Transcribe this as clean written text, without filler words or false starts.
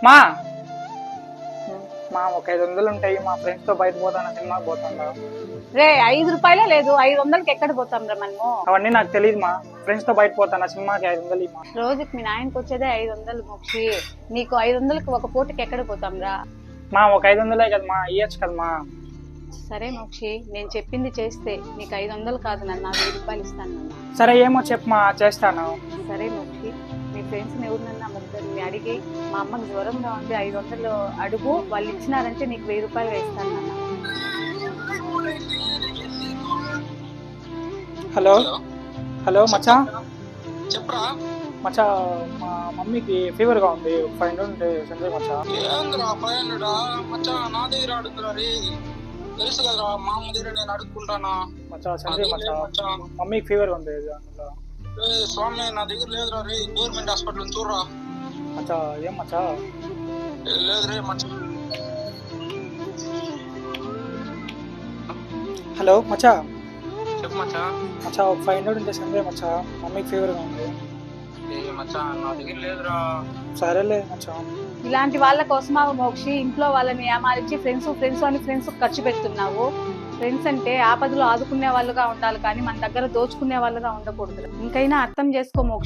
మా మా ఒక 500 ఉంటాయి. మా ఫ్రెండ్స్ తో బయట పోతాను, సినిమాకి పోతాను. రే 5 రూపాయలే లేదు, 500కి ఎక్కడ పోతాం రా మనము? అవన్నీ నాకు తెలియదు మా. ఫ్రెండ్స్ తో బయట పోతాను, సినిమాకి 500 మా. రోజుకి మీ నాయనకి వచ్చేదే 500 మోక్షి. నీకు 500కి ఒక పూటకి ఎక్కడ పోతాం రా? మా ఒక 500 కదా మా, ఇయ్యచ్చు కదా మా. సరే మోక్షి, నేను చెప్పింది చేస్తే నీకు 500 కాదు నన్ను 1000 రూపాయలు ఇస్తాను నన్ను. సరే ఏమో చెప్పు మా, చేస్తాను. సరే మోక్షి, మీ ఫ్రెండ్స్ ఎవరినన్నా ముగ్గురిని అడిగి మా అమ్మకి జ్వరంగా ఉంది 500 అడుగు, వాళ్ళు ఇచ్చినారంటే నీకు 1000 రూపాయలు వేస్తాను నాన్న. హలో హలో మచ్చా. చెప్పరా మచ్చా, మా మమ్మీకి ఫీవర్ గా ఉంది, 500 ఉంటే సంజయ్ మచ్చా. ఏంద్రా 500 మచ్చా? నా దగ్గర అడుగుతురా రే, తెలుసు కదరా మా అమ్మ దగ్గర నేను అడుక్కుంటానా. మచ్చా సంజయ్ మచ్చా, మచ్చా మమ్మీకి ఫీవర్ ఉంది అందులో. స్వామి నా దగ్గర లేదురా రే, గవర్నమెంట్ హాస్పిటల్ చూడరా. మచ్చా ఏం మచ్చా? లేదు రే మచ్చా. హలో మచ్చా. చెప్పు మచ్చా. మచ్చా ఒక 500 ఉంటే సంజయ్ మచ్చా, మమ్మీకి ఫీవర్ గా ఉంది. మచ్చా నా దగ్గర లేదురా. సరేలే మచ్చా. ఇలాంటి వాళ్ళ కోసమా మోక్షి ఇంట్లో వాళ్ళని ఏమారించి ఫ్రెండ్స్ ఖర్చు పెడుతున్నావు? ఫ్రెండ్స్ అంటే ఆపదలో ఆదుకునే వాళ్ళుగా ఉండాలి కానీ మన దగ్గర దోచుకునే వాళ్ళుగా ఉండకూడదు. ఇంకైనా అర్థం చేసుకో మోక్షి.